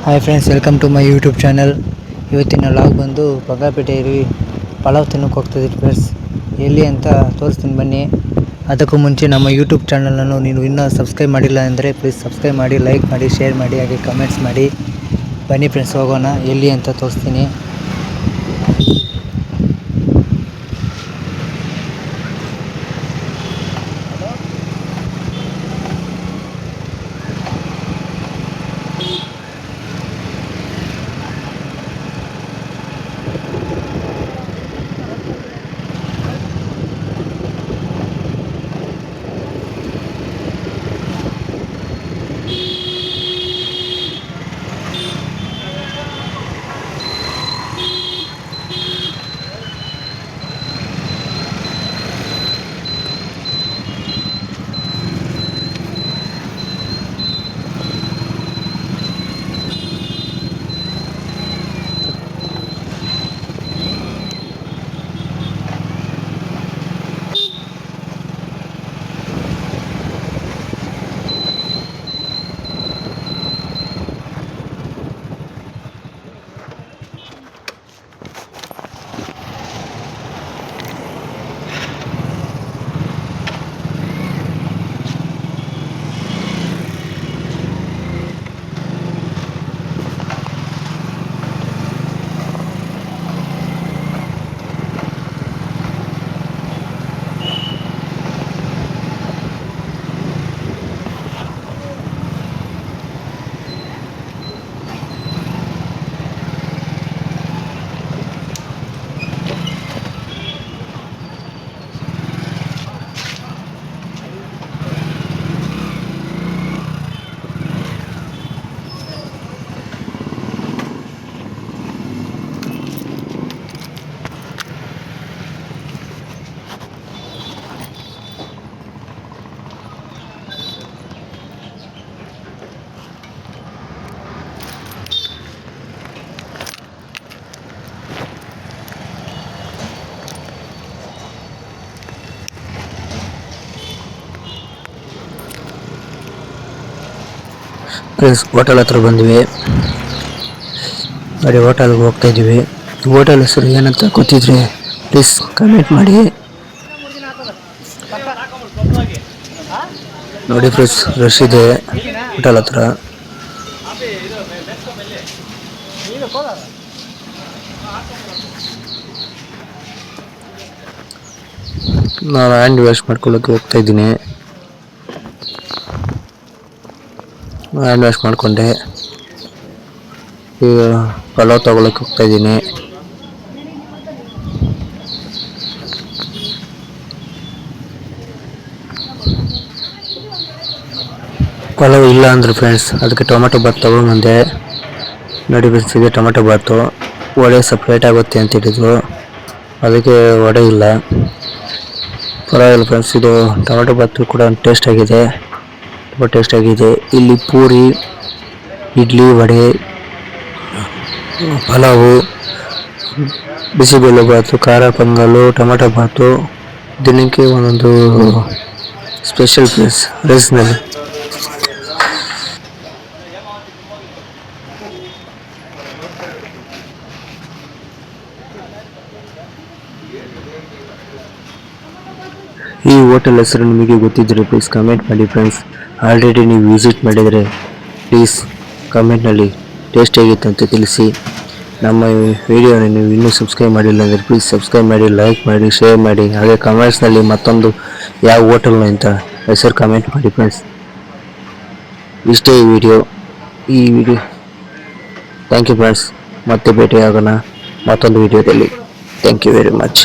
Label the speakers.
Speaker 1: Hi friends, welcome to my YouTube channel. ಇವತ್ತಿನ log ಬಂದು ಬಂಗಾರಪೇಟೆ ಪಲಾವ್ ತಿನ್ನೋಕೆ ಹೋಗ್ತಿದ್ದೀವಿ ಫ್ರೆಂಡ್ಸ್. ಎಲ್ಲಿ ಅಂತ ತೋರಿಸ್ತೀನಿ ಬನ್ನಿ. ಅದಕ್ಕೂ ಮುಂಚೆ ನಮ್ಮ ಯೂಟ್ಯೂಬ್ ಚಾನಲನ್ನು ನೀವು ಇನ್ನೂ ಸಬ್ಸ್ಕ್ರೈಬ್ ಮಾಡಿಲ್ಲ ಅಂದರೆ ಪ್ಲೀಸ್ ಸಬ್ಸ್ಕ್ರೈಬ್ ಮಾಡಿ, ಲೈಕ್ ಮಾಡಿ, ಶೇರ್ ಮಾಡಿ, ಹಾಗೆ ಕಮೆಂಟ್ಸ್ ಮಾಡಿ. ಬನ್ನಿ ಫ್ರೆಂಡ್ಸ್, ಹೋಗೋಣ. ಎಲ್ಲಿ ಅಂತ ತೋರಿಸ್ತೀನಿ. ಫ್ರೆಂಡ್ಸ್, ಹೋಟೆಲ್ ಹತ್ರ ಬಂದ್ವಿ. ನೋಡಿ, ಹೋಟೆಲ್ಗೆ ಹೋಗ್ತಾ ಇದ್ದೀವಿ. ಹೋಟೆಲ್ ಹೆಸರು ಏನಂತ ಗೊತ್ತಿದ್ರೆ ಪ್ಲೀಸ್ ಕಮೆಂಟ್ ಮಾಡಿ. ನೋಡಿ ಫ್ರೆಂಡ್ಸ್, ರಶ್ ಇದೆ ಹೋಟೆಲ್ ಹತ್ರ. ನಾನು ಹ್ಯಾಂಡ್ ವಾಶ್ ಮಾಡ್ಕೊಳ್ಳೋಕೆ ಹೋಗ್ತಾ ಇದ್ದೀನಿ. ಹ್ಯಾಂಡ್ ವಾಶ್ ಮಾಡಿಕೊಂಡೆ. ಈಗ ಪಲಾವ್ ತಗೊಳಕ್ಕೆ ಹೋಗ್ತಾ ಇದ್ದೀನಿ. ಪಲಾವ್ ಇಲ್ಲ ಅಂದ್ರೆ ಫ್ರೆಂಡ್ಸ್, ಅದಕ್ಕೆ ಟೊಮೆಟೊ ಬಾತ್ ತಗೊಂಡ್ಬಂದೆ. ನೋಡಿ ಫ್ರೆಂಡ್ಸ್, ಇದೆ ಟೊಮೆಟೊ ಬಾತು. ವಡೆ ಸಪ್ರೇಟ್ ಆಗುತ್ತೆ ಅಂತ ಹೇಳಿದ್ರು, ಅದಕ್ಕೆ ವಡೆ ಇಲ್ಲ. ಪರವಾಗಿಲ್ಲ ಫ್ರೆಂಡ್ಸ್, ಇದು ಟೊಮೆಟೊ ಬಾತು ಕೂಡ ಟೇಸ್ಟ್ ಆಗಿದೆ, ತುಂಬ ಟೇಸ್ಟ್ ಆಗಿದೆ. ಇಲ್ಲಿ ಪೂರಿ, ಇಡ್ಲಿ, ವಡೆ, ಪಲಾವು, ಬಿಸಿಬೇಳೆ ಬಾತು, ಖಾರ ಪೊಂಗಲು, ಟೊಮೆಟೊ ಬಾತು, ದಿನಕ್ಕೆ ಒಂದೊಂದು ಸ್ಪೆಷಲ್ ಪ್ಲೇಸ್ ರೈಸ್ನಲ್ಲಿ. ಈ ಹೋಟೆಲ್ ಹೆಸರು ನಿಮಗೆ ಗೊತ್ತಿದ್ದರೆ ಪ್ಲೀಸ್ ಕಮೆಂಟ್ ಮಾಡಿ ಫ್ರೆಂಡ್ಸ್. ಆಲ್ರೆಡಿ ನೀವು ವಿಸಿಟ್ ಮಾಡಿದರೆ ಪ್ಲೀಸ್ ಕಮೆಂಟ್ನಲ್ಲಿ ಟೇಸ್ಟ್ ಹೇಗಿತ್ತು ಅಂತ ತಿಳಿಸಿ. ನಮ್ಮ ವಿಡಿಯೋನ ನೀವು ಇನ್ನೂ ಸಬ್ಸ್ಕ್ರೈಬ್ ಮಾಡಿಲ್ಲ ಅಂದರೆ ಪ್ಲೀಸ್ ಸಬ್ಸ್ಕ್ರೈಬ್ ಮಾಡಿ, ಲೈಕ್ ಮಾಡಿ, ಶೇರ್ ಮಾಡಿ, ಹಾಗೆ ಕಮೆಂಟ್ಸ್ನಲ್ಲಿ ಮತ್ತೊಂದು ಯಾವ ಹೋಟೆಲ್ನ ಅಂತ ಹೆಸರು ಕಮೆಂಟ್ ಮಾಡಿ ಫ್ರೆಂಡ್ಸ್. ಇಷ್ಟೇ ಈ ವಿಡಿಯೋ. Thank you friends. ಮತ್ತೆ ಭೇಟಿಯಾಗೋಣ ಮತ್ತೊಂದು ವಿಡಿಯೋದಲ್ಲಿ. Thank you very much.